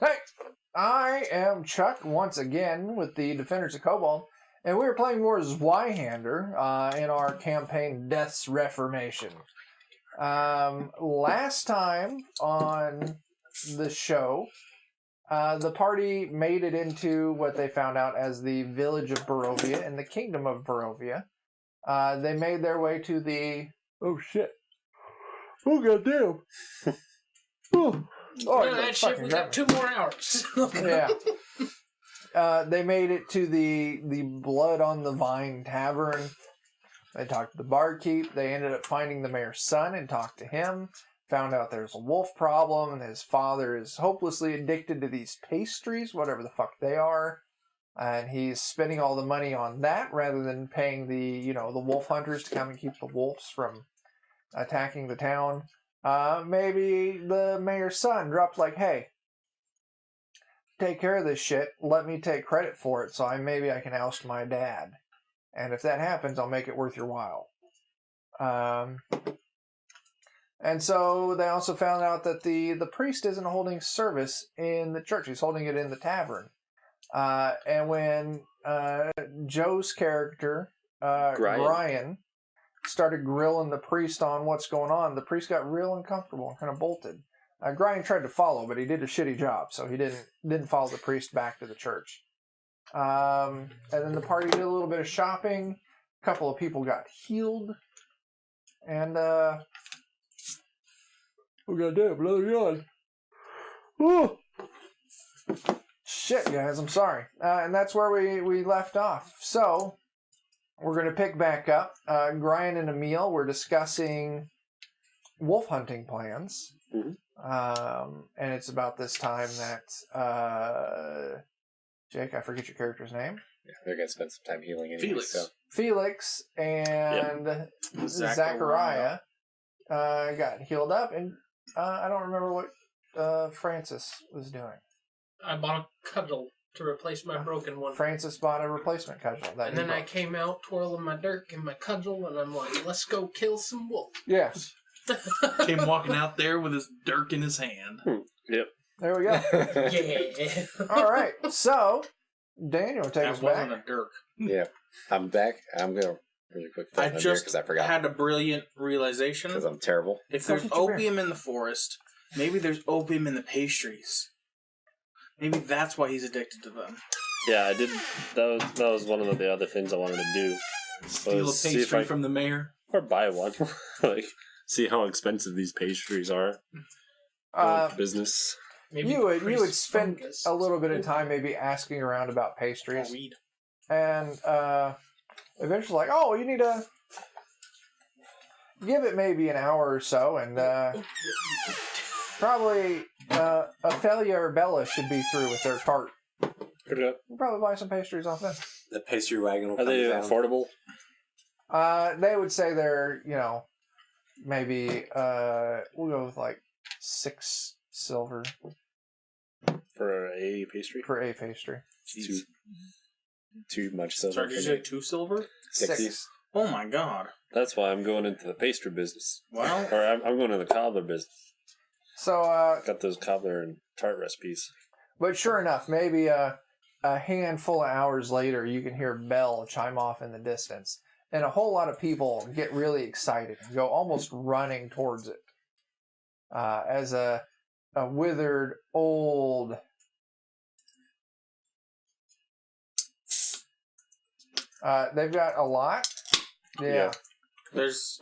Hey, I am Chuck once again with the Defenders of Kobold, and we are playing more Zweihander in our campaign Death's Reformation. Last time on the show, the party made it into what they found out as the village of Barovia in the kingdom of Barovia. They made their way to the... Oh, shit. Oh, goddamn. Oh, that shit, we got 2 more hours. Yeah. They made it to the Blood on the Vine Tavern. They talked to the barkeep. They ended up finding the mayor's son and talked to him. Found out there's a wolf problem, and his father is hopelessly addicted to these pastries, whatever the fuck they are. And he's spending all the money on that rather than paying the wolf hunters to come and keep the wolves from attacking the town. Maybe the mayor's son dropped like, hey, take care of this shit. Let me take credit for it, so maybe I can oust my dad. And if that happens, I'll make it worth your while. And so they also found out that the priest isn't holding service in the church. He's holding it in the tavern. And when Joe's character, Brian, started grilling the priest on what's going on, the priest got real uncomfortable and kind of bolted. Brian tried to follow, but he did a shitty job, so he didn't follow the priest back to the church. And then the party did a little bit of shopping. A couple of people got healed. And, we got to another yawn. Oh! Shit, guys, I'm sorry. And that's where we left off. So, we're going to pick back up. Brian and Emil were discussing wolf hunting plans. Mm-hmm. And it's about this time that... Jake, I forget your character's name. Yeah, they're going to spend some time healing anyway. Felix and Zachariah got healed up, and I don't remember what Francis was doing. I bought a cudgel to replace my broken one. Francis bought a replacement cudgel. And then I came out twirling my dirk and my cudgel, and I'm like, let's go kill some wolves. Yes. Came walking out there with his dirk in his hand. Yep. There we go. Yeah. All right. So, Daniel, take us back. That wasn't a dirk. Yeah. I'm back. I'm going to really quick I just I forgot. had a brilliant realization. Because I'm terrible. If there's opium in the forest, maybe there's opium in the pastries. Maybe that's why he's addicted to them. Yeah, I did. That was one of the other things I wanted to do. Steal a pastry from the mayor? Or buy one. Like, see how expensive these pastries are. Business. Maybe you would spend a little bit of time maybe asking around about pastries. Weed. And eventually like, oh, you need to give it maybe an hour or so, and probably Ophelia or Bella should be through with their cart. Okay. We'll probably buy some pastries off them. The pastry wagon will Are they affordable? They would say they're, maybe, we'll go with like 6 silver. For a pastry? For a pastry. Too much silver. Sorry, did you say 2 silver? 6. Oh my god. That's why I'm going into the pastry business. Well. Or I'm going to the cobbler business. So, got those cobbler and tart recipes. But sure enough, maybe a handful of hours later, you can hear bell chime off in the distance. And a whole lot of people get really excited and go almost running towards it. As a withered, old... they've got a lot. Yeah.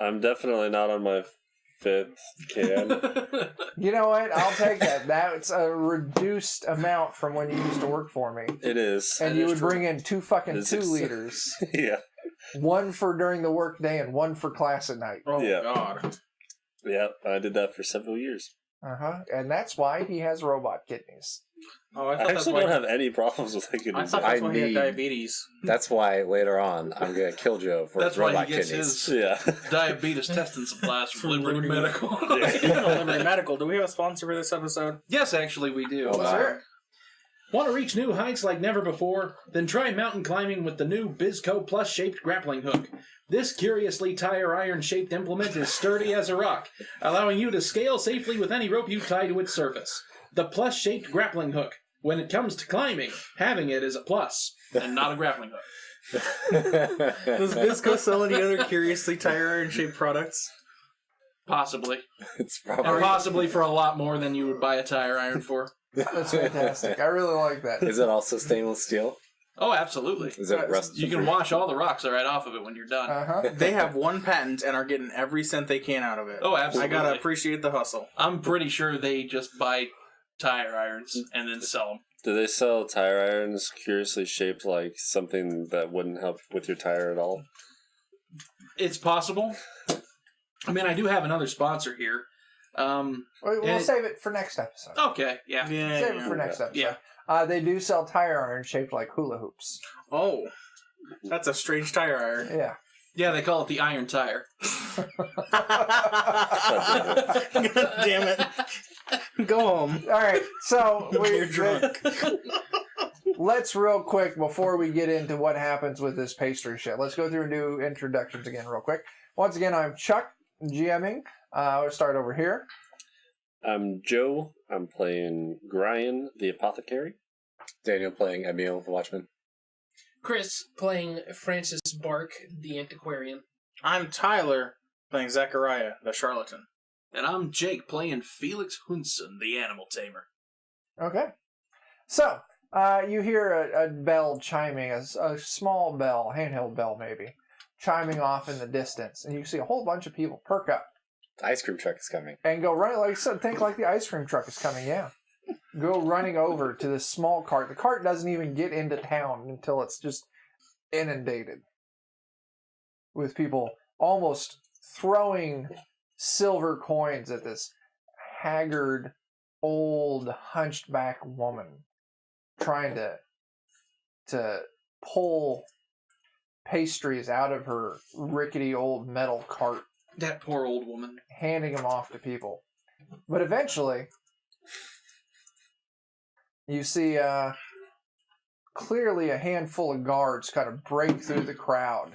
I'm definitely not on my 5th can. You know what? I'll take that. That's a reduced amount from when you used to work for me. It is. And you would bring in 2 fucking 2 liters. Yeah. 1 for during the work day and 1 for class at night. Oh, yeah. God. Yeah, I did that for several years. And that's why he has robot kidneys. Oh, I actually don't have any problems with kidneys. I thought that's why he had diabetes. That's why later on I'm going to kill Joe for his robot kidneys. That's why he gets his diabetes testing supplies from Liberty Medical. Speaking of Liberty Medical, do we have a sponsor for this episode? Yes, actually we do. Want to reach new heights like never before? Then try mountain climbing with the new Bizco Plus shaped grappling hook. This curiously tire iron shaped implement is sturdy as a rock, allowing you to scale safely with any rope you tie to its surface. the plus-shaped grappling hook. When it comes to climbing, having it is a plus, and not a grappling hook. Does Bisco sell any other curiously tire iron-shaped products? Possibly. It's And probably. possibly for a lot more than you would buy a tire iron for. That's fantastic. I really like that. Is it also stainless steel? Oh, absolutely. Is it rust? You can wash all the rocks right off of it when you're done. Uh-huh. They have one patent and are getting every cent they can out of it. Oh, absolutely. I gotta appreciate the hustle. I'm pretty sure they just buy tire irons and then sell them. Do they sell tire irons curiously shaped like something that wouldn't help with your tire at all? It's possible. I mean, I do have another sponsor here. We'll save it for next episode. Okay, yeah. Save it for next episode. Yeah. They do sell tire iron shaped like hula hoops. Oh, that's a strange tire iron. Yeah. Yeah, they call it the iron tire. God damn it. Go home. All right, so You're drunk. let's real quick before we get into what happens with this pastry shit. Let's go through and do introductions again real quick. Once again, I'm Chuck, GMing. We'll start over here. I'm Joe. I'm playing Brian, the apothecary. Daniel playing Emil, the watchman. Chris playing Francis Bark, the antiquarian. I'm Tyler, playing Zachariah, the charlatan. And I'm Jake playing Felix Hunson, the animal tamer. Okay. So, you hear a bell chiming, a small bell, handheld bell maybe, chiming off in the distance. And you see a whole bunch of people perk up The ice cream truck is coming. and go running. Like, so think like the ice cream truck is coming, yeah. Go running over to this small cart. The cart doesn't even get into town until it's just inundated with people almost throwing silver coins at this haggard, old, hunched back woman trying to pull pastries out of her rickety old metal cart, That poor old woman. handing them off to people. But eventually, you see clearly a handful of guards kind of break through the crowd.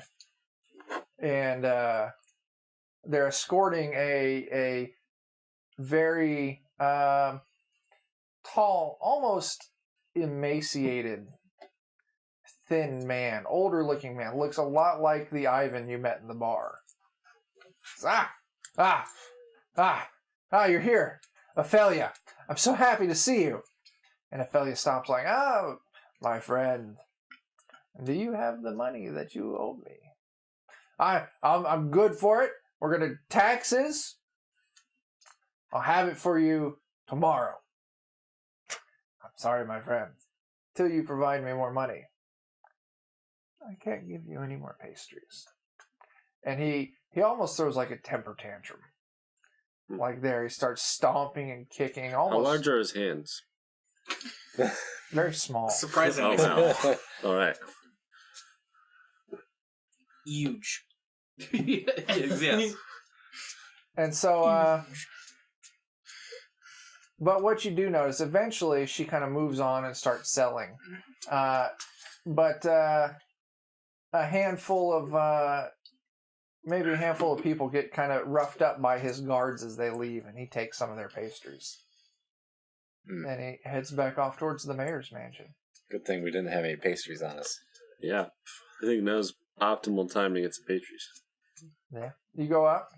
And they're escorting a very tall, almost emaciated, thin man, older looking man. Looks a lot like the Ivan you met in the bar. You're here. Ophelia, I'm so happy to see you. And Ophelia stops like, oh, my friend, do you have the money that you owe me? I'm good for it. We're going to taxes. I'll have it for you tomorrow. I'm sorry, my friend. Till you provide me more money, I can't give you any more pastries. And he almost throws like a temper tantrum. Like there, he starts stomping and kicking. How Almost large are his hands? very small. Surprisingly Oh, small. wow. All right. Huge. Yes. And so, but what you do notice, eventually she kind of moves on and starts selling. But a handful of, maybe a handful of people get kind of roughed up by his guards as they leave, and he takes some of their pastries. And he heads back off towards the mayor's mansion. Good thing we didn't have any pastries on us. Yeah. I think now's optimal time to get some pastries. Yeah. You go up.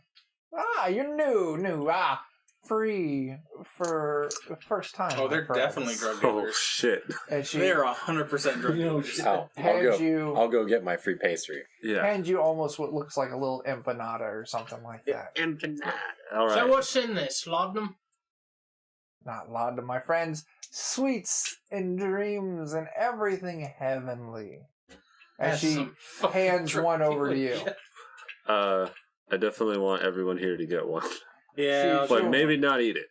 You're new. Free for the first time. Oh, my they're friends. definitely drug Oh, dealers. shit. And she They're 100% drug dealers. I'll hands go get my free pastry. Yeah. hands you almost what looks like a little empanada or something like that. All right. So what's in this? Laudanum? Not laudanum, my friends. Sweets and dreams and everything heavenly. As That's she some fucking hands drug one over to dealer you. shit. I definitely want everyone here to get one. Yeah, She- But Sure. maybe not eat it.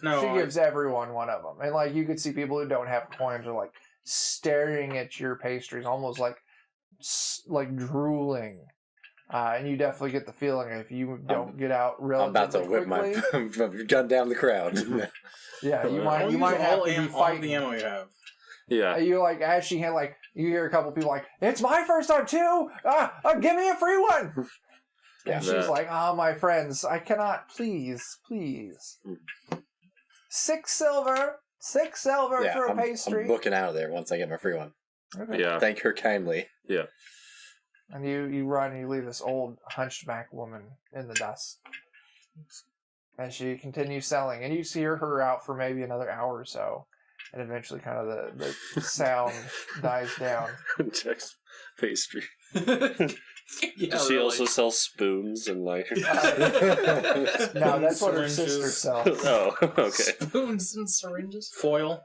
no. She gives everyone one of them. And like you could see people who don't have coins are like staring at your pastries, almost like drooling. And you definitely get the feeling if you don't get out I'm relatively about to whip quickly, my gun down the crowd. yeah, you Don't might use have all to be all fighting. the ammo you have. Yeah. You like as she had like you hear a couple people like it's my first time too. Give me a free one. Yeah. And she's like, my friends, I cannot. Please. 6 silver. 6 silver Yeah, for a I'm pastry. booking out of there once I get my free one. Okay. Yeah. Thank her kindly. And you run and you leave this old hunchback woman in the dust. And she continues selling. And you see her out for maybe another hour or so. And eventually kind of the sound dies down. Checks pastry. Yeah, She really. also sells spoons and like. No, that's what her Syringes. sister sells. Oh, okay. Spoons and syringes. Foil.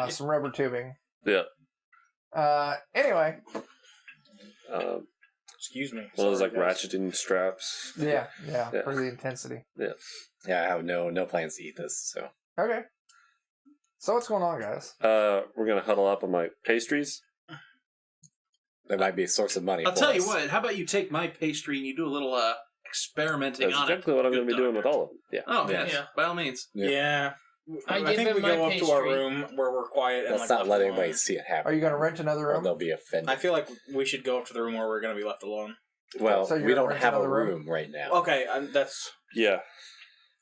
Some rubber tubing. Yeah. Anyway. Excuse me. One of those Sorry, like guys. ratcheting straps. Yeah, Yeah. for the intensity. Yeah, I have no plans to eat this, so. Okay. So what's going on, guys? We're gonna huddle up on my pastries. That might be a source of money. I'll for tell you us. what. How about you take my pastry and you do a little experimenting That's on it? exactly what I'm gonna be Good doing dog. with all of them. Yeah. Oh, Yeah. yes. By all means. Yeah. I I give think him we my go up to our pastry. room where we're quiet and Let's like not left let alone. anybody see it happen. Are you going to rent another Or room? they'll be offended. I feel like we should go up to the room where we're going to be left alone. Well, So you're we gonna don't rent have a another room? room right now. Okay, that's... Yeah.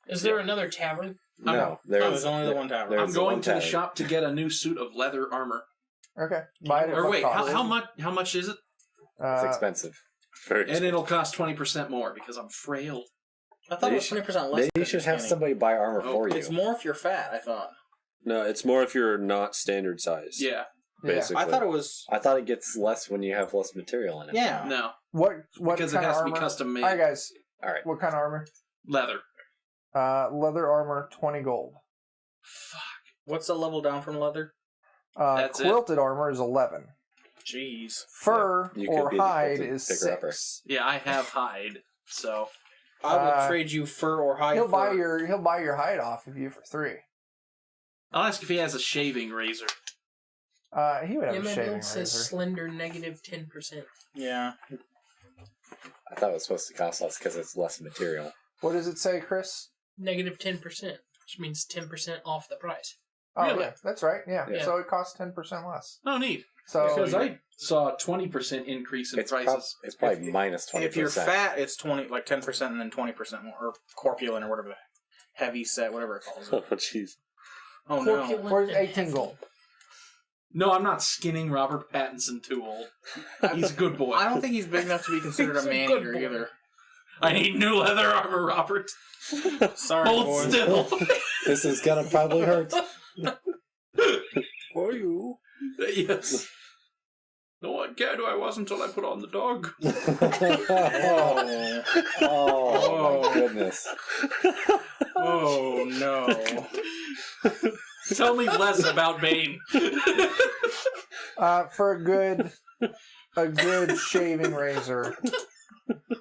Is there another tavern? No, there's only the one tavern. there's I'm the going one to the tavern. shop to get a new suit of leather armor. Okay. Buy it at Or what wait, cost? how much is it? It's expensive. Very. And it'll cost 20% more because I'm frail. I thought it was 20% less. Maybe you because should you're have skinny. somebody buy armor Oh, for you. It's more if you're fat, I thought. No, it's more if you're not standard size. Yeah. Basically. I thought it was... I thought it gets less when you have less material in it. Yeah. No, What because it kind has of to be armor? custom made. All right, guys. All right. What kind of armor? Leather. Leather armor, 20 gold. What's the level down from leather? That's it. Quilted armor is 11. Jeez. Fur You could or be the hide quilted is picker-upper. 6. Yeah, I have hide, so I will Uh, trade you fur or hide He'll for... buy your hide off of you for 3. I'll ask if he has a shaving razor. He would have Yeah, a my shaving bill says razor. slender negative 10%. Yeah. I thought it was supposed to cost less because it's less material. What does it say, Chris? Negative 10%, which means 10% off the price. Oh, Really? yeah, that's right. Yeah. Yeah. So it costs 10% less. Oh, neat. So Because I saw a 20% increase in It's, prices. it's probably minus 20%. If you're fat, it's 10% and then 20% more. Or corpulent or whatever. Heavy set, whatever it calls Oh, it. jeez. Oh, no. Corpulent or and 18 hefty. gold. No, I'm not skinning Robert Pattinson too old. He's a good boy. I don't think he's big enough to be considered a He's a man good eater boy. either. I need new leather armor, Robert. Sorry, Hold boy. still. This is gonna probably hurt. For you. Yes. No one cared who I was until I put on the dog. Oh my goodness. Oh, no. Tell me less about Bane. For a good shaving razor.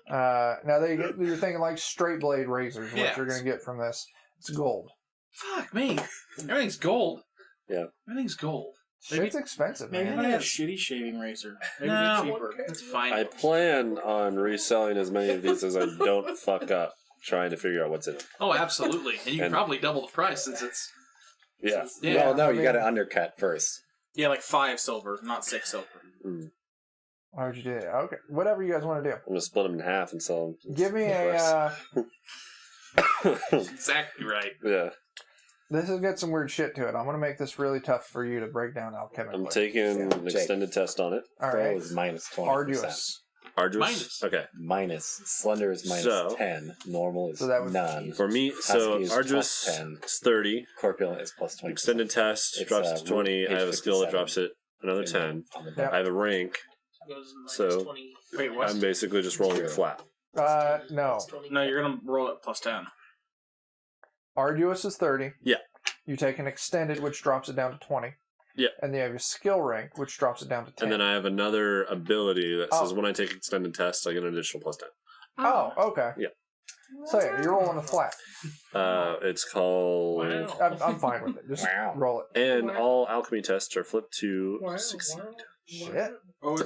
Now you're thinking like straight blade razors. What Yeah. you're going to get from this? It's gold. Fuck me. Everything's gold. Yeah. Everything's gold. Maybe- Shit's expensive, Maybe man. they have shitty shaving razor. Maybe No. they're cheaper. It's fine. I plan on reselling as many of these as I don't fuck up, trying to figure out what's in them. Oh, absolutely. And you can And- probably double the price since it's... Yeah. Yeah. Well, no, I you mean- got to undercut first. Yeah, like 5 silver, not 6 silver. Mm. Why would you do that? Okay, whatever you guys want to do. I'm gonna split them in half and sell them. Give me a. Exactly right. Yeah. This has got some weird shit to it. I'm going to make this really tough for you to break down alchemically. I'm taking an Jake. extended test on it. All Frail right. is minus 20%. Arduous. Arduous. Minus. Okay. Minus. Slender is minus So- 10. Normal is So that would- none. For me, so Husky is arduous plus 10. is 30. Corpulent is plus 20%. Extended test It's, drops it to 20. I page have a skill that 57. drops it another 10. On the Yeah. I have a rank. Goes minus So- 20. Wait, what? I'm basically just rolling it flat. No. 20. No, you're going to roll it plus 10. Arduous is 30. Yeah. You take an extended, which drops it down to 20. Yeah. And then you have your skill rank, which drops it down to 10. And then I have another ability that says Oh. when I take extended tests, I get an additional plus 10. Oh, okay. Yeah. So yeah, you're rolling a flat. It's called... Wow. I'm fine with it. Just Wow. roll it. And all alchemy tests are flipped to Wow, succeed. wow. Shit. Oh,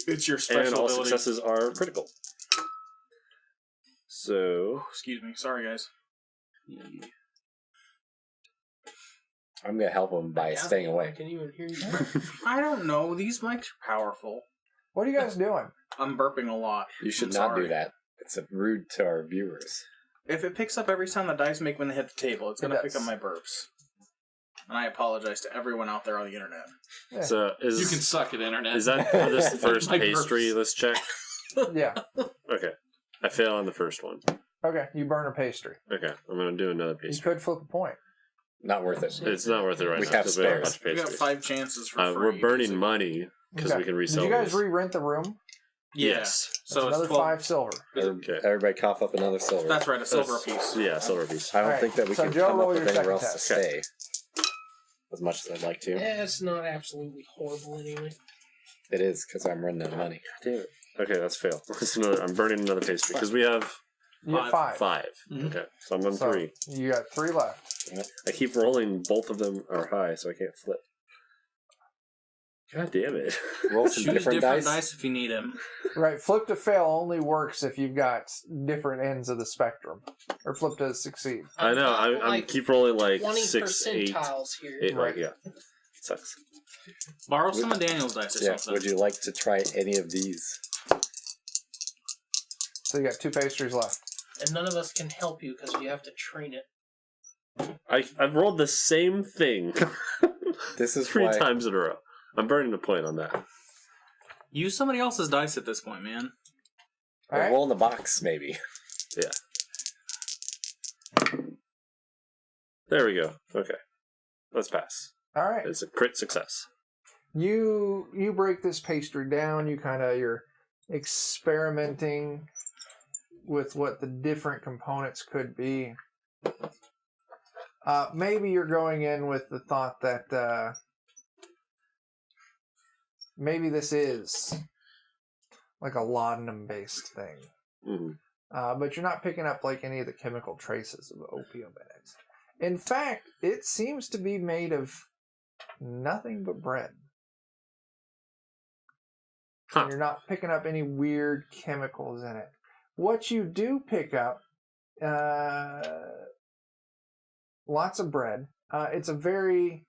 it's your And special all ability. successes are critical. So... Excuse me. Sorry, guys. I'm going to help him by staying I away. can even hear you. I don't know. These mics are powerful. What are you guys doing? I'm burping a lot. You should I'm not sorry. do that. It's rude to our viewers. If it picks up every sound the dice make when they hit the table, it's It going to pick does. up my burps. And I apologize to everyone out there on the internet. Yeah. So You can suck at internet. is that for this first My pastry? purse. Let's check. Yeah. Okay. I fail on the first one. Okay, you burn a pastry. Okay. I'm going to do another You pastry. could flip a point. Not worth it. It's not worth it right We now. have because we have a spares. bunch of We got pastries. 5 chances for free. We're burning money because Okay. we can Did resell you guys these. re-rent the room? Yes. That's So it's another 12. 5 silver. Okay. Everybody cough up another silver. That's right, a silver That's- apiece. Yeah, silver piece. I don't Alright, think that we so can Joe, come up roll with your anywhere second else to test. stay. As much as I'd like to. Yeah, it's not absolutely horrible anyway. It is, because I'm running out of money. Damn it. Okay, that's fail. I'm burning another pastry because we have You have 5. 5. Mhm. Okay, so I'm on So 3. you got 3 left. I keep rolling. Both of them are high, so I can't flip. God damn it. Roll some Choose different dice. if you need them. Right, flip to fail only works if you've got different ends of the spectrum. Or flip to succeed. I know. I've got, I keep rolling like 20 6, 8. percentiles here. 8 Right. yeah. Sucks. Borrow some of Daniel's dice or Yeah, something. would you like to try any of these? So you got 2 pastries left. And none of us can help you because you have to train it. I've rolled the same thing This is 3 why times in a row. I'm burning a point on that. Use somebody else's dice at this point, man. Alright? roll in the box, maybe. There we go. Okay. Let's pass. Alright. It's a crit success. You break this pastry down, you're experimenting with what the different components could be. Maybe you're going in with the thought that maybe this is like a laudanum based thing. Mm-hmm. But you're not picking up like any of the chemical traces of opium in it. In fact, it seems to be made of nothing but bread. Huh. And you're not picking up any weird chemicals in it. What you do pick up, lots of bread. It's a very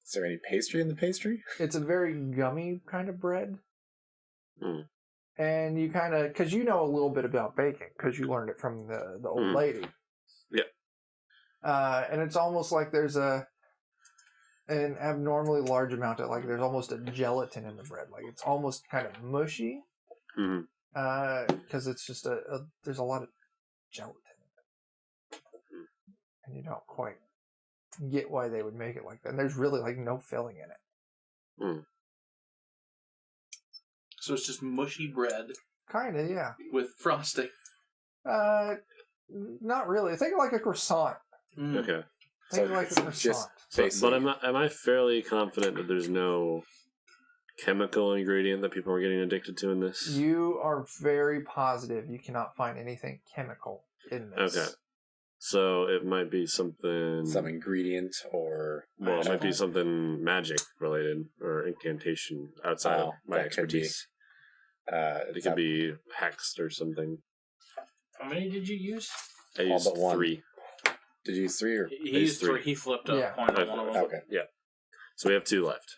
Is there any pastry in the pastry? gummy kind of bread. Mm. And you kind of, because you know a little bit about baking, because you learned it from the old lady. Yeah. And it's almost like there's an abnormally large amount of, like, there's almost a gelatin in the bread. Like, it's almost kind of mushy. Mm-hmm. Because it's just there's a lot of gelatin in it. And you don't quite get why they would make it like that. And there's really, like, no filling in it. Mm. So it's just mushy bread Kind of, yeah. with frosting. Not really. Think of like a croissant. Mm. Okay. Think of like a it's croissant. just So, basically, but am I fairly confident that there's no chemical ingredient that people are getting addicted to in this? You are very positive you cannot find anything chemical in this. Okay. So it might be something. some ingredient or Well, it might be something magic related or incantation outside of my that could be. expertise. It It's could up- be hexed or something. How many did you use? I All used but one. 3. Did you use 3 or? He used 3. He flipped up Yeah. point on one of them. Okay. Yeah. So we have 2 left.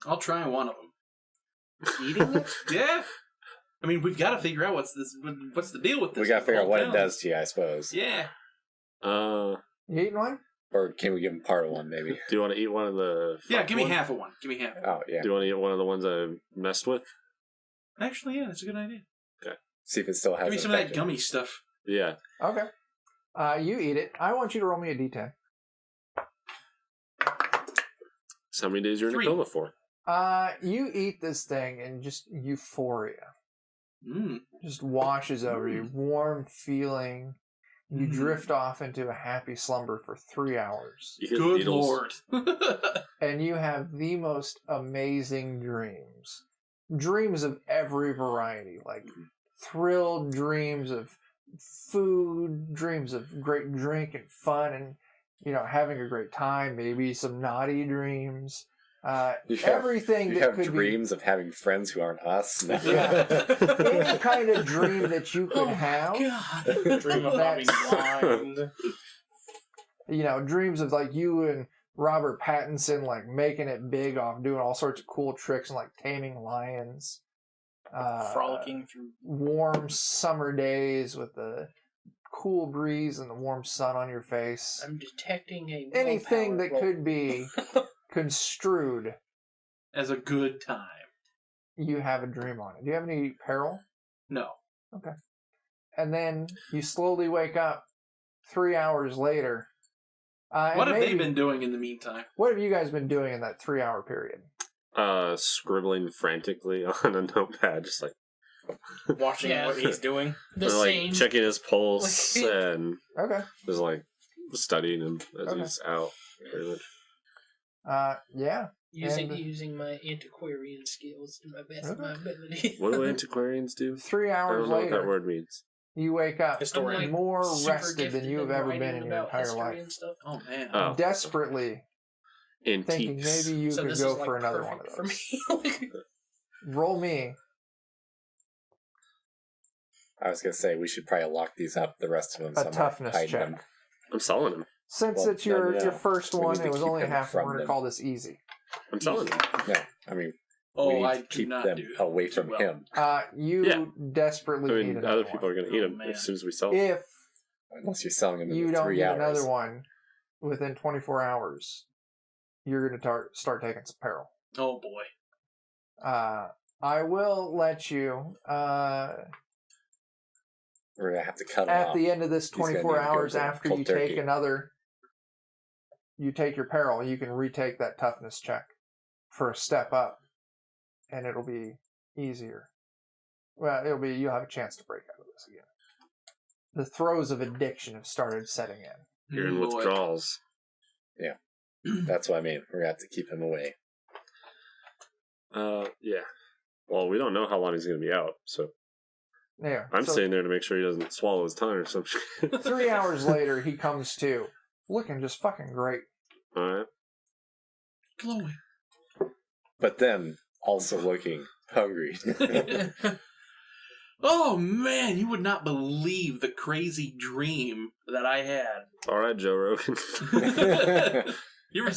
I'll try one of them. Eating it? Yeah. I mean, we've got to figure out what's the deal with this. We gotta figure out what it Down. does to you, I suppose. Yeah. You eating one? Or can we give him part of one, maybe? Do you want to eat one of the? Yeah, fucked give me ones? half of one. Give me half. Oh, yeah. Do you want to eat one of the ones I messed with? Actually, yeah, that's a good idea. See if it still has Give me an some of that effect. gummy stuff. Yeah. Okay. You eat it. I want you to roll me a d10. So how many days you're in a 3. coma for? You eat this thing and just euphoria Mm. just washes over you. Warm feeling. You Mhm. drift off into a happy slumber for 3 hours. You hit Good needles. lord. And you have the most amazing dreams. Dreams of every variety. Like thrilled dreams of food, dreams of great drink and fun and, having a great time. Maybe some naughty dreams. You have- Everything You that have could dreams of having friends who aren't us. Yeah. be any kind of dream that you could have. God. Dream of having wine. Dreams of like you and Robert Pattinson like making it big off doing all sorts of cool tricks and like taming lions. Frolicking through. Warm summer days with the cool breeze and the warm sun on your face. I'm detecting a Anything that willpower could be construed, As a good time. you have a dream on it. Do you have any peril? No. And then you slowly wake up 3 hours later. What have they maybe- been doing in the meantime? What have you guys been doing in that 3 hour period? Scribbling frantically on a notepad, just like Watching Yeah. what he's doing. The or, like same. checking his pulse and Okay. just like studying him as Okay. he's out. Pretty much. Yeah. Using my antiquarian skills to my best of my ability. What do antiquarians do? 3 I hours don't know what that later, word means. you wake up Historian. I'm, like, more super rested than gifted you have in ever writing been in your about entire history life. and stuff. Oh, man. Oh. Desperately thinking Antiques. maybe you So could this go is like for another one of perfect for those. me. Roll me I was gonna say we should probably lock these up. The rest of them, a somewhere, toughness hide check. them. I'm selling him. Since Well, it's your, then, your first we one, need to it was keep only him half. from We're going to them. call this easy. I'm selling him. No, I mean we Oh, need I to do keep not them do away too from well. him. You Yeah. desperately I need mean, another other people one. are going to eat Oh, him man. as soon as we sell. If Unless you're selling them you in don't 3 get hours. another one within 24 hours, you're going to start taking some peril. Oh, boy. I will let you, We're gonna have to cut him at off. the end of this He's gonna 24 need to go hours to after cold you turkey. take you take your peril, you can retake that toughness check for a step up, and it'll be easier. Well, you'll have a chance to break out of this again. The throes of addiction have started setting in. You're in Boy. withdrawals. That's what I mean. We're gonna have to keep him away. Yeah. Well, we don't know how long he's going to be out, so Yeah. I'm so staying there to make sure he doesn't swallow his tongue or something. 3 hours later, he comes to, looking just fucking great. All right. Glowing. But then also looking hungry. Oh, man, you would not believe the crazy dream that I had. All right, Joe Rogan. You ever,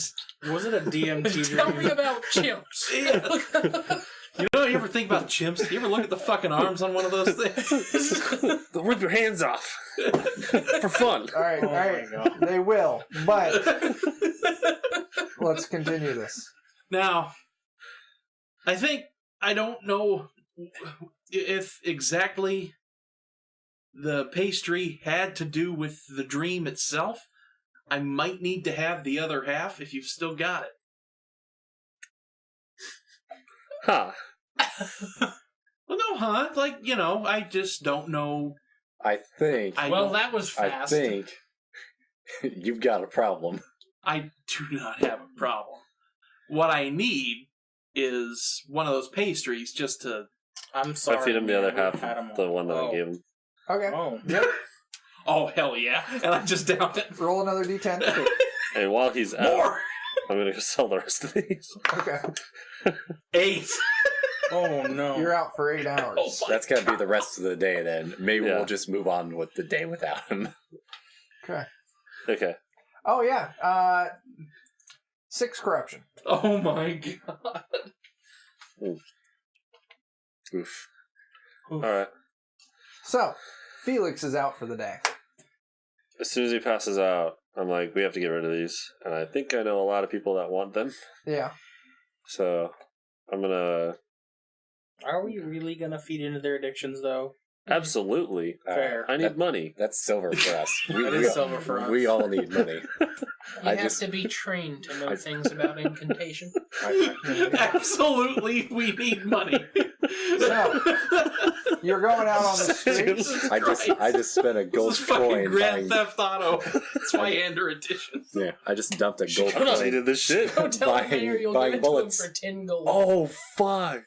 Was it a DMT Tell me dream? about chimps. you ever think about chimps? You ever look at the fucking arms on one of those things? Rip your hands off for fun. All right, Oh all right. my God. They will, but let's continue this. Now, I don't know if exactly the pastry had to do with the dream itself. I might need to have the other half if you've still got it. Ha. Well, no, huh? Like, I just don't know. I think. Well, that was I fast. think you've got a problem. I do not have a problem. What I need is one of those pastries just to... I'm sorry. I feed him the other man. half We had him of the all. one that I Oh. gave him. Okay. Oh. Yep. Oh, hell yeah. And I just downed it. Roll another d10. And while he's out, More! I'm going to go sell the rest of these. Okay. 8. Oh no. You're out for 8 hours. Oh, my That's gonna be the rest of the day then. Maybe Yeah. we'll just move on with the day without him. Okay. Okay. Oh, yeah. 6 corruption. Oh my god. Oof. All right. So, Felix is out for the day. As soon as he passes out, I'm like, we have to get rid of these. And I think I know a lot of people that want them. Yeah. So I'm going to Are we really gonna feed into their addictions though? absolutely. Fair. I need money. That's silver for us. That is silver for us. We all need money. You I have just- to be trained to know things about incantation. Absolutely, we need money. So, you're going out on the streets. I just spent a gold This is fucking coin Grand buying. Theft Auto. Zweihander edition. Yeah, I just dumped a gold I'm not coin. eating this shit. Go tell the Buying- mayor you'll buying give it bullets. to him for 10 gold. Oh fuck!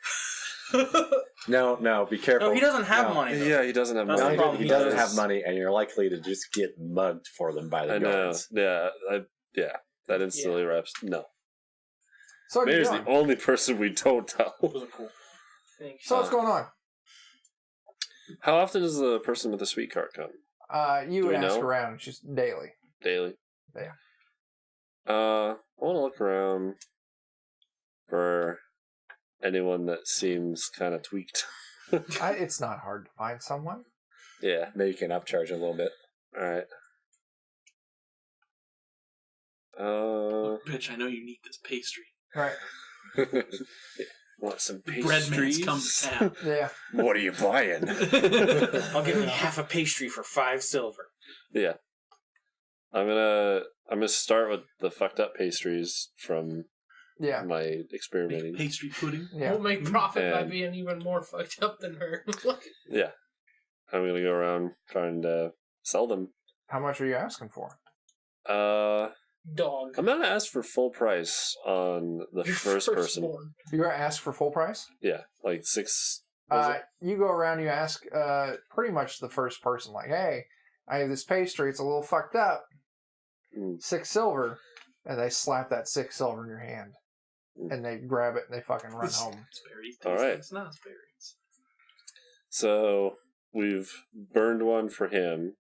No, be careful. No, he doesn't have No. money. Though. Yeah, he doesn't have That's money. the problem. He He doesn't does. have money, and you're likely to just get mugged for them by the I know. guards. Yeah, that instantly wraps. No. So, what are you Mayor's doing? the only person we don't tell. Those are cool. Thanks. So, what's going on? How often does the person with the sweet cart come? You Do we would ask know? around just daily. Daily? Yeah. I want to look around for anyone that seems kind of tweaked. It's not hard to find someone. Yeah. Maybe you can upcharge a little bit. Alright. Look, bitch, I know you need this pastry. Right. Want some The bread man's pastries? come to town. Yeah. What are you buying? I'll give you half a pastry for 5 silver. Yeah. I'm gonna start with the fucked up pastries from Yeah. my experimenting. Pastry pudding. Yeah. We'll make profit by And- being even more fucked up than her. Look. Yeah. I'm gonna go around trying to sell them. How much are you asking for? Dog. I'm gonna ask for full price on the Your first person. firstborn. You're gonna ask for full price? Yeah, like 6. was it? You go around, you ask pretty much the first person, like, hey, I have this pastry, it's a little fucked up. 6 silver. And they slap that 6 silver in your hand. And they grab it and they fucking run home. Berries. All right. It's not berries. So we've burned one for him.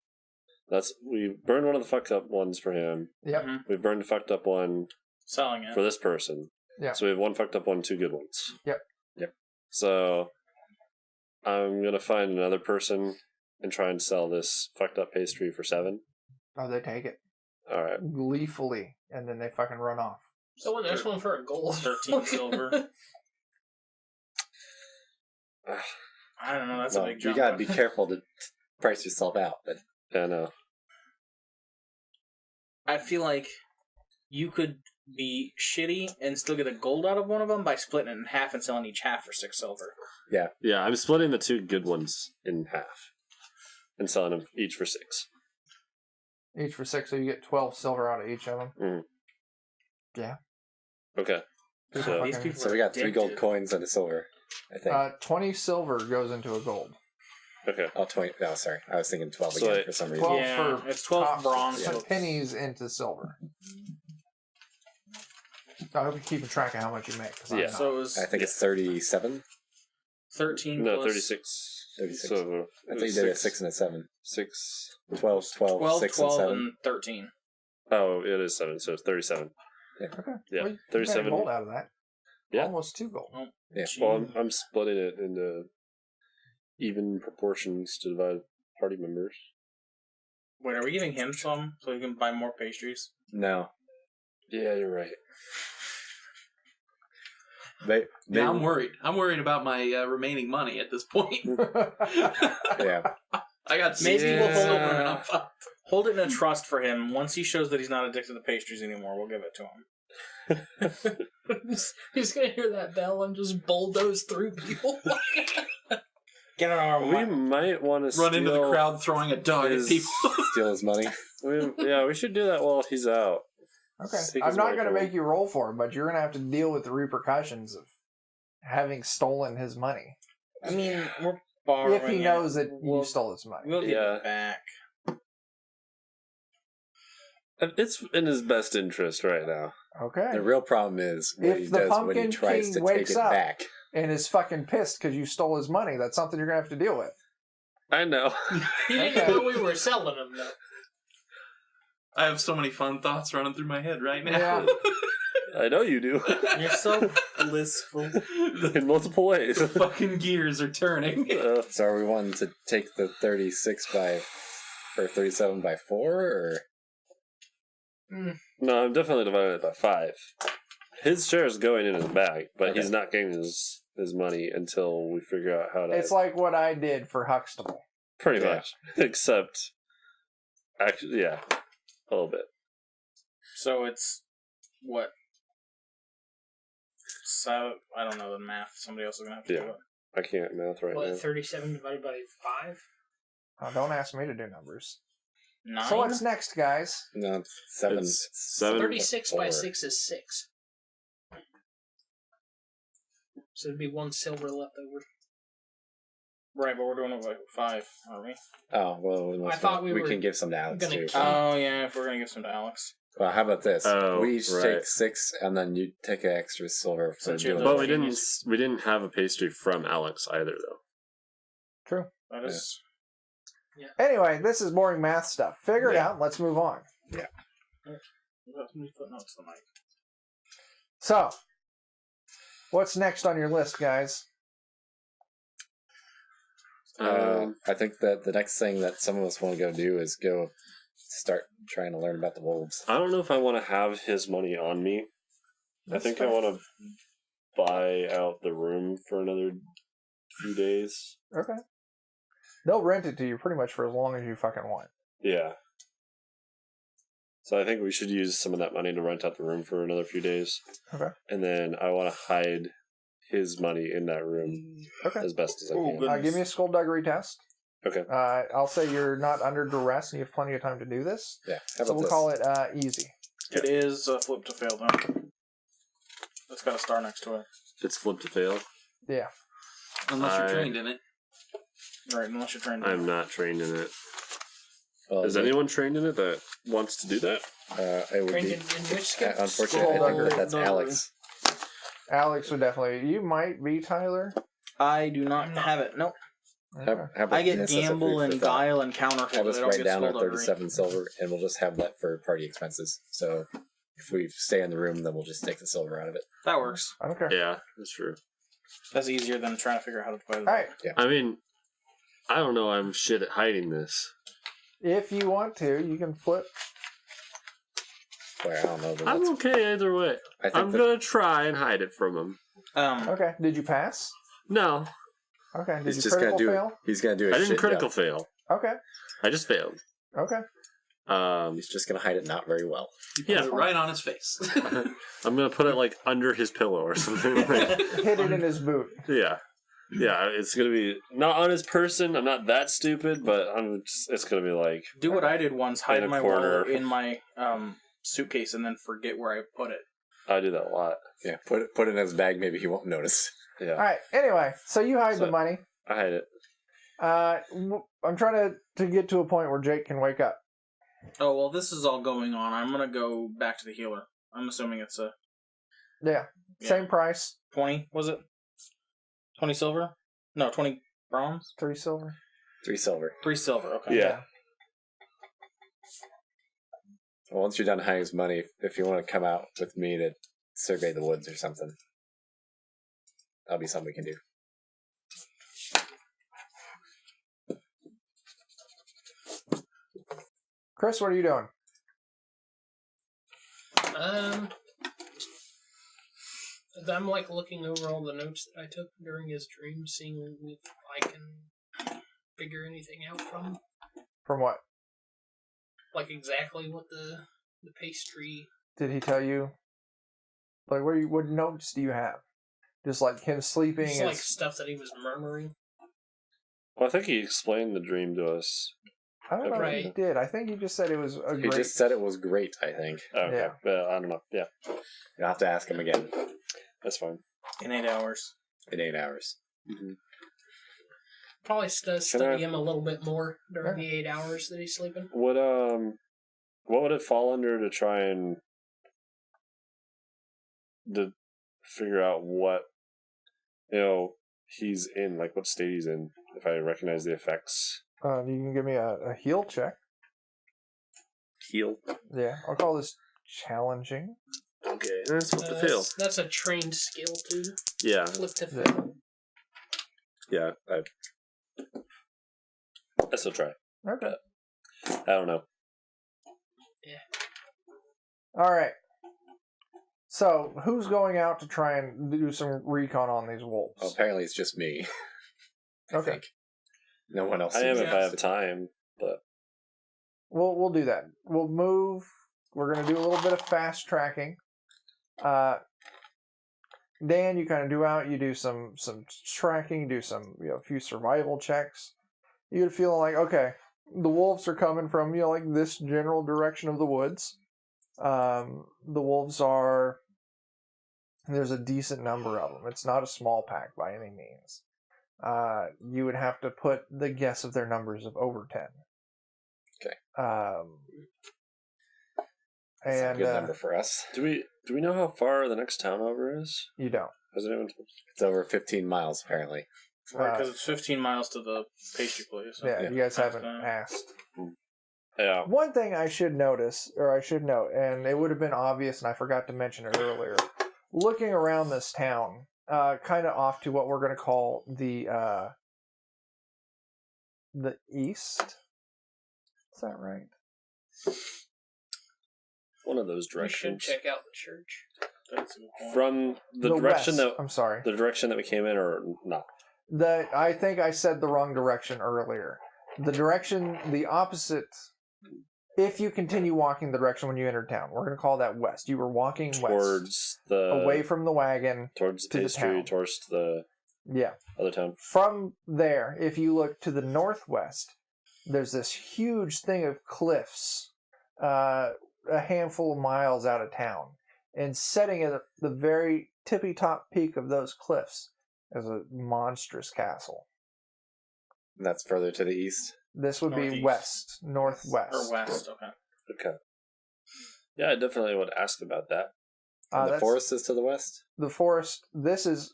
We burned one of the fucked up ones for him. Yep. We've burned a fucked up one Selling it. for this person. Yeah. So we have one fucked up one, 2 good ones. Yep. So I'm gonna find another person and try and sell this fucked up pastry for 7. Oh, they take it Alright. gleefully, and then they fucking run off. So when there's one for a gold. 13 silver. I don't know, that's a Well, big you jump. gotta be careful to price yourself out. But Yeah, no. I feel like you could be shitty and still get a gold out of one of them by splitting it in half and selling each half for 6 silver. Yeah, I'm splitting the 2 good ones in half. And selling them each for 6. Each for 6, so you get 12 silver out of each of them. Mm. Yeah. Okay. People So- These fucking- people so we got 3 gold addicted. coins and a silver, I think. 20 silver goes into a gold. Okay. 20. No, sorry. I was thinking 12 So again wait, for some reason. 12 Yeah, for it's 12 copper, bronze. so pennies into silver. I hope you're keeping track of how much you make. 'Cause I'm Yeah. not. So it was I think it's 37. 13 No, plus 36. 36. So I think you did a 6 and a 7. 6. 12, 12, 6 12, and 7. and 13. Oh, it is 7, so it's 37. Okay. Yeah, Well, you got 37. gold out of that. Yeah. Almost 2 gold. Yeah. Well, I'm splitting it into even proportions to divide party members. Wait, are we giving him some so he can buy more pastries? No. Yeah, you're right. They Yeah, I'm worried. I'm worried about my remaining money at this point. yeah. I got Maybe 60 we'll silver hold- and I'm fucked. Hold it in a trust for him. Once he shows that he's not addicted to pastries anymore, we'll give it to him. He's gonna hear that bell and just bulldoze through people. Get on our We might want to Run into the crowd throwing a dog his- at people. Steal his money. We should do that while he's out. Okay. Take I'm his not going to rifle. make you roll for it, but you're going to have to deal with the repercussions of having stolen his money. I mean, we're borrowing If he it. knows that We'll- you stole his money. We'll give Yeah. it back. It's in his best interest right now. Okay. The real problem is what If he the does when he Pumpkin tries King to take wakes it up- back. And is fucking pissed because you stole his money. That's something you're going to have to deal with. I know. He didn't Okay. know we were selling them though. I have so many fun thoughts running through my head right now. Yeah. I know you do. You're so blissful. In multiple ways. The fucking gears are turning. So are we wanting to take the 37 by 4 or No, I'm definitely dividing it by 5. His share is going in his bag, but Okay. he's not getting his money until we figure out how to. It's like what I did for Huxtable. pretty Yeah. much, except actually, yeah, a little bit. So it's what? So I don't know the math. Somebody else is gonna have to do Yeah. it. I can't math right now. What, 37 divided by 5? Oh, don't ask me to do numbers. 9. So what's next, guys? no 7? It's 7. 36 by 4. 6 is 6. So there'd be 1 silver left over. Right, but we're doing it by 5, aren't we? Oh well, I thought we were can give some to Alex gonna too. keep- Oh yeah, if we're gonna give some to Alex. Well, how about this? Oh, we each right. take 6, and then you take an extra silver for Since you're doing the- it. But we didn't have a pastry from Alex either, though. True. That is. Anyway, this is boring math stuff. Figure it Yeah. out. Let's move on. Let me put notes to the mic. So, what's next on your list, guys? I think that the next thing that some of us want to go do is go start trying to learn about the wolves. I don't know if I want to have his money on me. I think I want to buy out the room for another few days. Okay. They'll rent it to you pretty much for as long as you fucking want. Yeah. So I think we should use some of that money to rent out the room for another few days. Okay. And then I want to hide his money in that room Okay. as best as I Oh, can. good. Give me a skullduggery test. Okay. I'll say you're not under duress and you have plenty of time to do this. Yeah. How So about we'll this? call it easy. It is flip to fail, though. It's got a star next to it. It's flip to fail. Yeah. Unless you're trained in it. Right, unless you're trained. I'm not trained in it. Well, Is anyone trained in it that wants to do that? I would Trained be. in which skill? Unfortunately, I think that's Skullduggery. Alex. Alex would definitely. You might be Tyler. I do not have it. Nope. Okay. How about I get this as a gamble food for and thought? guile and counter Have hold. us I don't write get down our skullduggery. 37 silver, and we'll just have that for party expenses. So if we stay in the room, then we'll just take the silver out of it. That works. I don't care. Yeah, that's true. That's easier than trying to figure out how to play. All right. I mean, I don't know. I'm shit at hiding this. If you want to, you can flip. Boy, I don't know. But I'm that's- okay either way. I think I'm that- gonna try and hide it from him. Okay. Did you pass? No, Okay. Did He's you just gonna critical do. fail? He's gonna do. A I didn't shit critical job. fail. Okay. I just failed. Okay. He's just gonna hide it not very well. Yeah, Put it right on his face. I'm gonna put it like under his pillow or something. Like, Hit it in his boot. yeah, it's gonna be not on his person. I'm not that stupid, but it's gonna be like Do what I did once: hide In a my corner. wallet in my suitcase and then forget where I put it. I do that a lot. Yeah, put it in his bag. Maybe he won't notice. Yeah, All right. Anyway, so you hide So- the money. I hide it. I'm trying to get to a point where Jake can wake up. Oh well, this is all going on. I'm gonna go back to the healer. I'm assuming it's a Yeah. Yeah. Same price. 20. Was it 20 silver? No, 20 bronze. 3 silver. 3 silver. 3 silver. Okay. Yeah. Well, once you're done hiding his money, if you want to come out with me to survey the woods or something, that'll be something we can do. Chris, what are you doing? I'm like looking over all the notes that I took during his dream, seeing if I can figure anything out from, From what? like exactly what the pastry. Did he tell you? Like, what notes do you have? Just like him sleeping. It's and- like stuff that he was murmuring. Well, I think he explained the dream to us. I don't know if he Right. did. I think he just said it was a He great. just said it was great, I think. Okay, Yeah. but I don't know. Yeah, You'll have to ask him again that's fine. In 8 hours. in 8 hours. Probably does Can study I- him a little bit more during the 8 hours that he's sleeping. What would it fall under to try and to figure out what he's in, like what state he's in, if I recognize the effects? You can give me a heal check. Heal. Yeah, I'll call this challenging. Okay, that's flip to fail. That's a trained skill too. Yeah, Flip to Yeah. fail. yeah. I still try. Okay. I don't know. All right. So, who's going out to try and do some recon on these wolves? Well, apparently it's just me. I Okay. think. No one else. I am seems if I have to- time, but We'll do that. We'll move. We're going to do a little bit of fast tracking. Dan, you kind of do out. You do some tracking. Do some a few survival checks. You'd feel like okay, the wolves are coming from like this general direction of the woods. The wolves are. There's a decent number of them. It's not a small pack by any means. You would have to put the guess of their numbers of over 10. Okay. That's a And good number for us. do we know how far the next town over is? you don't. Has anyone told? It's over 15 miles, apparently. Right, because it's 15 miles to the pastry place. Yeah, Yeah. you guys haven't Okay. asked. Yeah. One thing I should notice, or I should note, and it would have been obvious, and I forgot to mention it earlier. Looking around this town, kind of off to what we're going to call the the east. Is that right? One of those We should directions. check out the church. That's a good point. From the direction west. that I'm sorry. the direction that we came in, or not? I think I said the wrong direction earlier. The direction, the opposite. If you continue walking the direction when you enter town, we're going to call that west. You were walking west, Towards the away from the wagon. towards the to the pastry, town. towards the Yeah. other town. From there, if you look to the northwest, there's this huge thing of cliffs, a handful of miles out of town. And setting at the very tippy top peak of those cliffs is a monstrous castle. That's further to the east. This would be Northeast. west, northwest. Or west, okay. Okay. Yeah, I definitely would ask about that. And the That's- forest is to the west. The forest, this is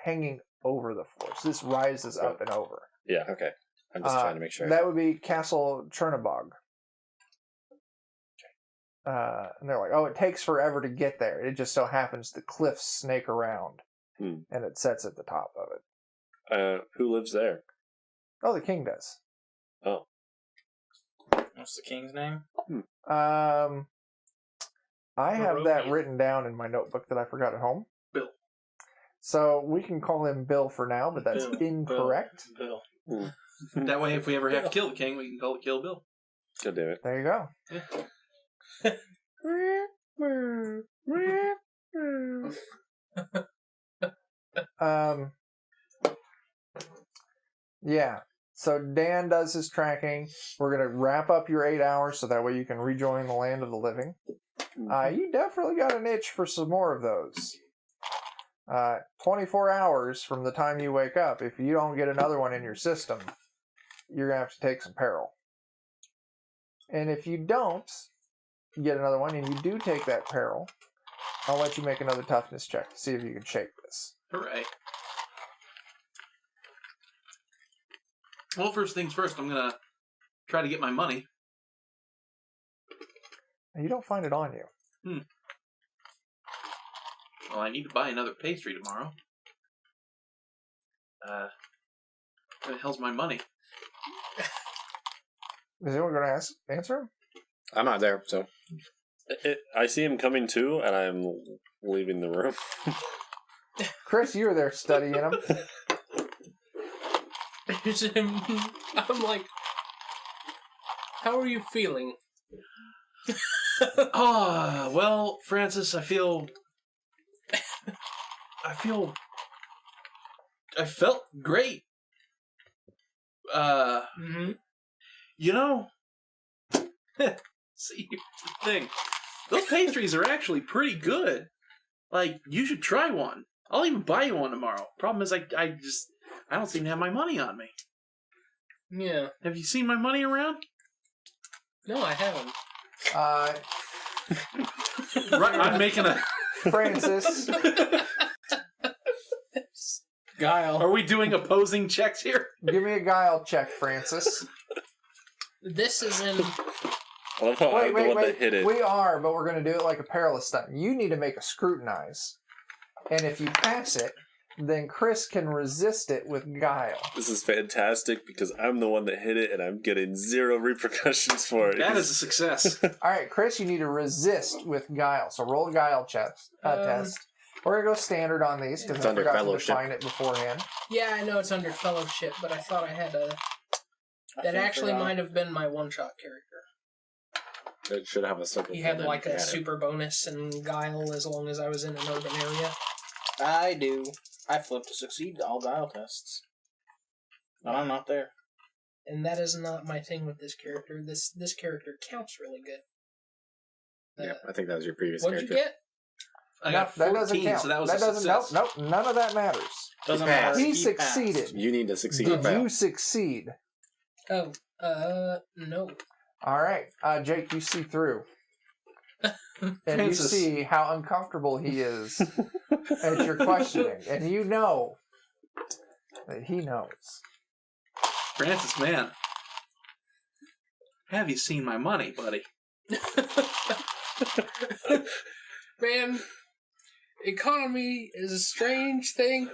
hanging over the forest. This rises up and over. Yeah. Okay. I'm just trying to make sure. That would be Castle Chernobog. And they're like, oh, it takes forever to get there. It just so happens the cliffs snake around, and it sets at the top of it. Who lives there? Oh, the king does. Oh, What's the king's name? I have that Barovia. written down in my notebook that I forgot at home. Bill. So we can call him Bill for now, but that's Bill, incorrect. Bill. That way, if we ever have to kill the king, we can call it Kill Bill. God damn it. There you go. Yeah. So Dan does his tracking. We're gonna wrap up your 8 hours so that way you can rejoin the land of the living. You definitely got an itch for some more of those. 24 hours from the time you wake up. If you don't get another one in your system, you're gonna have to take some peril. And if you don't get another one and you do take that peril, I'll let you make another toughness check to see if you can shake this. Hooray. Well, first things first, I'm going to try to get my money. And you don't find it on you. Well, I need to buy another pastry tomorrow. Where the hell's my money? Is anyone going to answer him? I'm not there, so I see him coming too, and I'm leaving the room. Chris, you were there studying him. I'm like, how are you feeling? Well, Francis, I felt great. Mm-hmm. You know, see, here's the thing. Those pastries are actually pretty good. Like, you should try one. I'll even buy you one tomorrow. Problem is, I don't seem to have my money on me. Yeah. Have you seen my money around? No, I haven't. Right, I'm making a... Francis, Guile. Are we doing opposing checks here? give me a guile check, Francis. This is in. I love how I'm the one that hit it. We are, but we're going to do it like a perilous stunt. You need to make a scrutinize. And if you pass it, then Chris can resist it with guile. This is fantastic because I'm the one that hit it, and I'm getting zero repercussions for it. That is a success. All right, Chris, you need to resist with guile. So roll a guile test. We're going to go standard on these because It's I under forgot to fellowship. define it beforehand. Yeah, I know it's under fellowship, but I thought I had a. That actually might have been my one-shot character. it should have a circle. He for had them like if you a had it. super bonus and guile as long as I was in an urban area. I do. I flip to succeed all guile tests. But I'm not there. And that is not my thing with this character. This character counts really good. Yeah, I think that was your previous What'd you character. get? I got that doesn't 14, count. so that was that a doesn't. success. Nope. None of that matters. Doesn't passed. matter. He passed. succeeded. You need to succeed. Did Fail. you succeed? Oh, no. All right, Jake, you see through. And Francis. you see how uncomfortable he is at your questioning. And you know that he knows. Francis, man. Have you seen my money, buddy? Man, economy is a strange thing.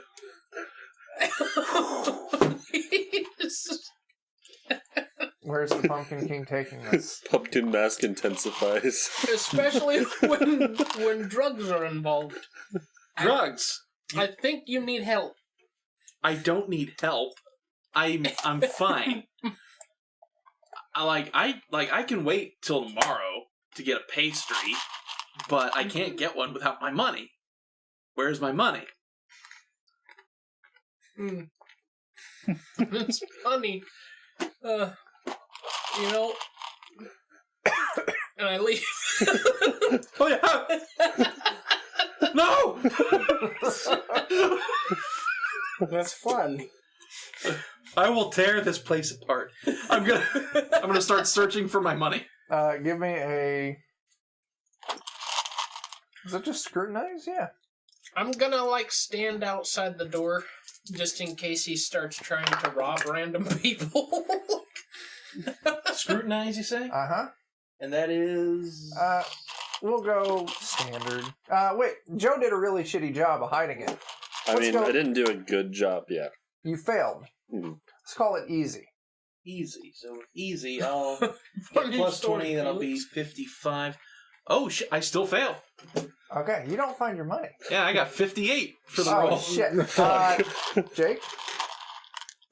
Where's the Pumpkin King taking us? Pumpkin mask intensifies. Especially when drugs are involved. Drugs. I think you need help. I don't need help. I'm fine. I can wait till tomorrow to get a pastry, but I can't get one without my money. Where's my money? It's funny. You know, and I leave. Oh yeah. No. That's fun. I will tear this place apart. I'm gonna start searching for my money. Give me a... Is that just scrutinize? Yeah. I'm gonna stand outside the door just in case he starts trying to rob random people. Scrutinize, you say? Uh-huh. And that is... We'll go standard. Wait, Joe did a really shitty job of hiding it. I Let's mean, go. I didn't do a good job yet. You failed. Mhm. Let's call it easy. Easy. So easy, I'll get Funny plus story, 20, then I'll be Felix. 55. Oh, shit, I still fail. Okay, you don't find your money. Yeah, I got 58 for the Oh, roll. shit. Jake?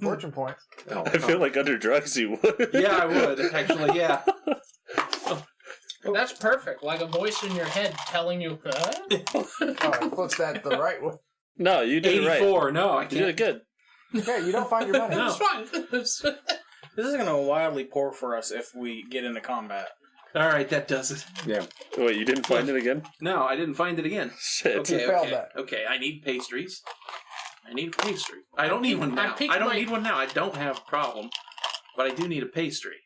Fortune point. I feel like under drugs you would. Yeah, I would, actually, yeah. That's perfect. Like a voice in your head telling you, huh? Oh, it flips that the right way. No, you did it right. 84, no, I You did it can't. good. Okay, you don't find your money. No. It's fine. This is going to wildly poor for us if we get into combat. Alright, that does it. Yeah. Wait, you didn't find it again? No, I didn't find it again. Shit. Okay, failed okay. that. Okay, I need pastries. I need a pastry. I don't need one now. picked I don't my- need one now. I don't have a problem. But I do need a pastry.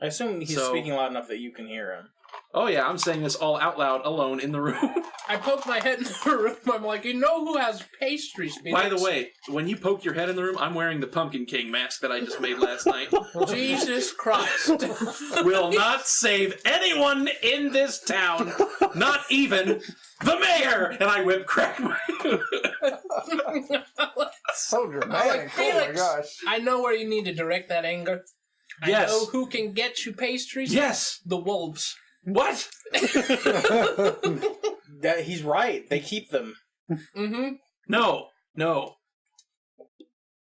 I assume he's So- speaking loud enough that you can hear him. Oh yeah, I'm saying this all out loud, alone in the room. I poke my head in the room. I'm like, you know who has pastries, Felix? By the way, when you poke your head in the room, I'm wearing the Pumpkin King mask that I just made last night. Jesus Christ. Will not save anyone in this town, not even the mayor. And I whip crack my. So dramatic. Oh my Felix. gosh. I know where you need to direct that anger. Yes. I know who can get you pastries. Yes. The wolves. What? He's right. They keep them. Mm-hmm. No. No.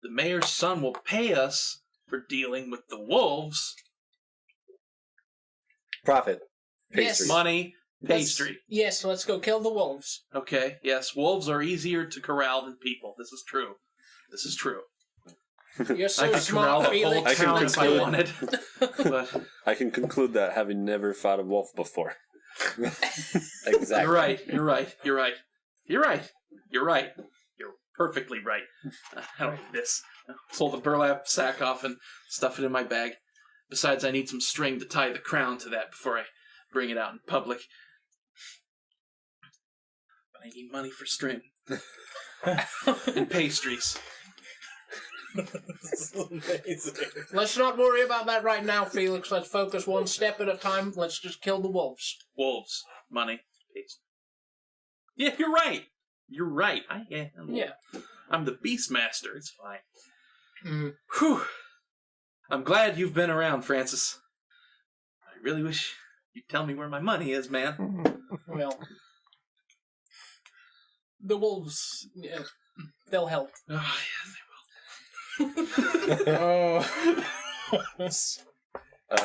The mayor's son will pay us for dealing with the wolves. Profit. Yes. Pastries. Money, pastry. Yes, let's go kill the wolves. Okay. Yes, wolves are easier to corral than people. This is true. This is true. You're I so could corral smart, the whole Felix. I can town if I conclude. wanted. But I can conclude that having never fought a wolf before. Exactly. you're right. You're right. You're right. You're right. You're right. You're perfectly right. I don't need this. Pull the burlap sack off and stuff it in my bag. Besides, I need some string to tie the crown to that before I bring it out in public. But I need money for string. And pastries. Let's not worry about that right now, Felix. Let's focus one step at a time. Let's just kill the wolves. Wolves. Money. Pastries. Yeah, you're right. You're right. I'm the Beastmaster. It's fine. Mm. Whew. I'm glad you've been around, Francis. I really wish you'd tell me where my money is, man. Well, the wolves, yeah, they'll help. Oh,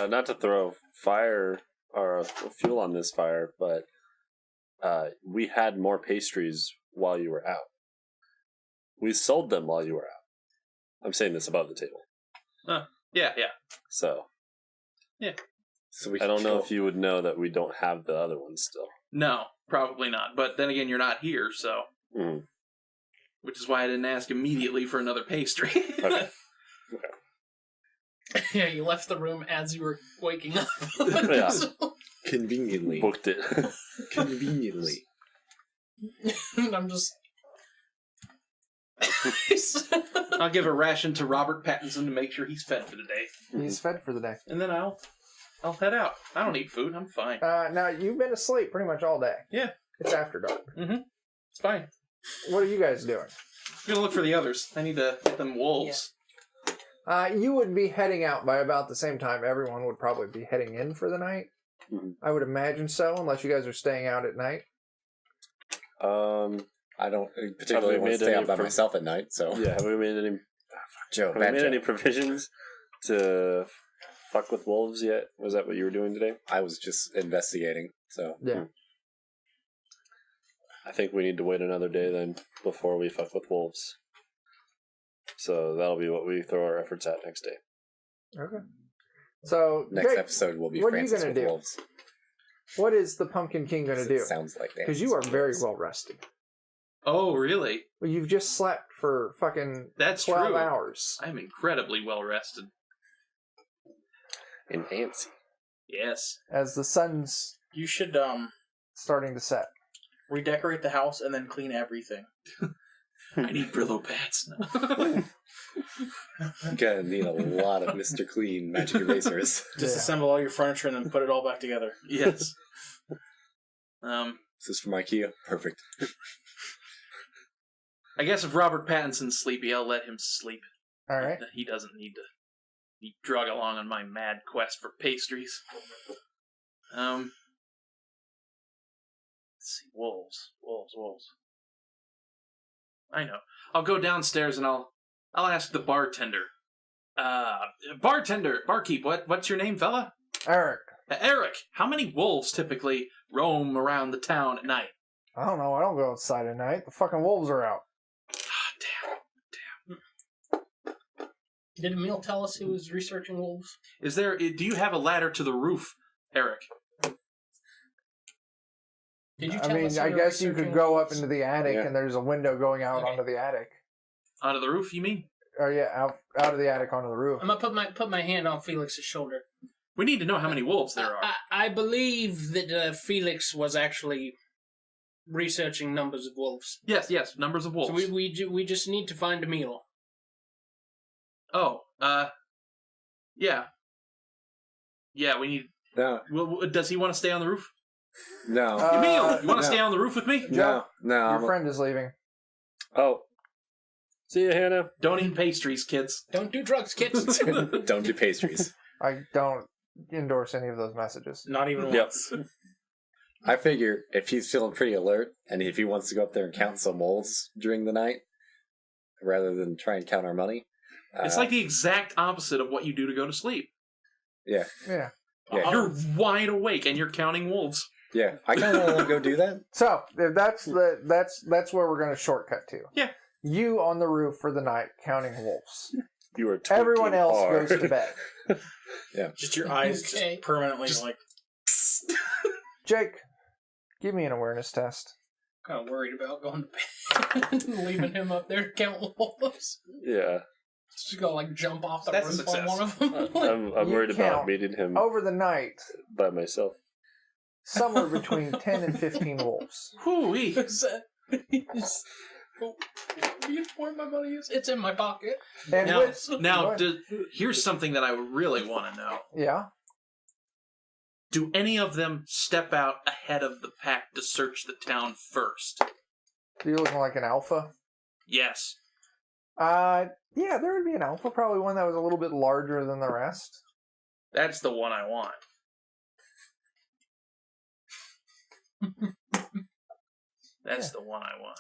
Not to throw fire or fuel on this fire, but we had more pastries while you were out. We sold them while you were out. I'm saying this above the table. yeah. So So we I don't know kill- if you would know that we don't have the other ones still. No, probably not. But then again, you're not here, so. Mm. Which is why I didn't ask immediately for another pastry. Okay. Yeah, you left the room as you were waking up. Yeah. Conveniently. Booked it. Conveniently. And I'm just. I'll give a ration to Robert Pattinson to make sure he's fed for the day. He's fed for the day. And then I'll head out. I don't need food. I'm fine. Now, you've been asleep pretty much all day. Yeah. It's after dark. It's fine. What are you guys doing? I'm gonna look for the others. I need to get them wolves. You would be heading out by about the same time everyone would probably be heading in for the night. Mhm. I would imagine so, unless you guys are staying out at night. I don't particularly Have we want to made stay any out by pro- myself at night, so Yeah, have we made any? Joe, Have we bad made Joe. any provisions to fuck with wolves yet? Was that what you were doing today? I was just investigating, so Yeah. I think we need to wait another day then before we fuck with wolves. So that'll be what we throw our efforts at next day. Okay. So, next Jake, episode will be what are you Francis gonna with do? wolves. what is the Pumpkin King going to do? Sounds like that. Because you are very well rested. Oh, really? Well, you've just slept for fucking That's 12 true. hours. I'm incredibly well rested. In antsy. Yes. As the sun's You should starting to set. redecorate the house and then clean everything. I need Brillo pads. Gonna need a lot of Mr. Clean magic erasers. Disassemble all your furniture and then put it all back together. Yes. This is from IKEA. Perfect. I guess if Robert Pattinson's sleepy, I'll let him sleep. All right. He doesn't need to be drug along on my mad quest for pastries. Let's see, wolves. I know. I'll go downstairs and I'll ask the bartender. Barkeep, what's your name, fella? Eric. Eric, how many wolves typically roam around the town at night? I don't know. I don't go outside at night. The fucking wolves are out. Did Emil tell us he was researching wolves? Do you have a ladder to the roof, Eric? Did you I tell mean, us I you were guess you could researching go wolves? up into the attic Yeah. and there's a window going out Okay. onto the attic. Onto the roof, you mean? Or yeah, out of the attic onto the roof. I'm gonna put my hand on Felix's shoulder. We need to know how many wolves there are. I believe that Felix was actually researching numbers of wolves. Yes, numbers of wolves. So we just need to find Emil. Oh, yeah. Yeah, we need... No, Well, does he want to stay on the roof? no, Emil, you want to no. stay on the roof with me? no. Your friend is leaving. Oh. See you, Hannah. Don't eat pastries, kids. Don't do drugs, kids. Don't do pastries. I don't endorse any of those messages. Not even Yep. once. I figure if he's feeling pretty alert and if he wants to go up there and count some wolves during the night, rather than try and count our money, It's like the exact opposite of what you do to go to sleep. Yeah. yeah, You're wide awake and you're counting wolves. yeah. I kind of want to go do that. So if that's where we're going to shortcut to. Yeah. You on the roof for the night counting wolves. You were Everyone tweaking else hard. goes to bed. Just your eyes Okay. just permanently like... Jake, give me an awareness test. Kind of worried about going to bed and leaving him up there to count wolves. Yeah. Just gonna like jump off the That's a roof on success. one of them. I'm You worried about count meeting him Over the night, by myself. somewhere between 10 and 15 wolves. Hoo-wee. You know where my money is? It's in my pocket. And Now, with, now what? here's something that I really want to know. Yeah. Do any of them step out ahead of the pack to search the town first? You're looking like an alpha. Yes. Yeah, there would be an alpha, probably one that was a little bit larger than the rest. That's the one I want. That's the one I want.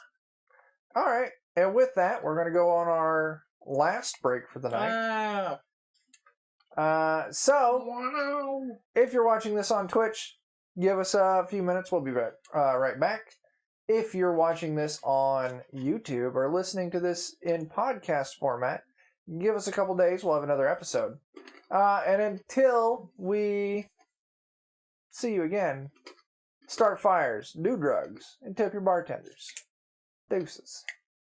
All right, and with that, we're going to go on our last break for the night. So, if you're watching this on Twitch, give us a few minutes. We'll be right back. If you're watching this on YouTube or listening to this in podcast format, give us a couple days. We'll have another episode. And until we see you again, start fires, do drugs, and tip your bartenders. Deuces.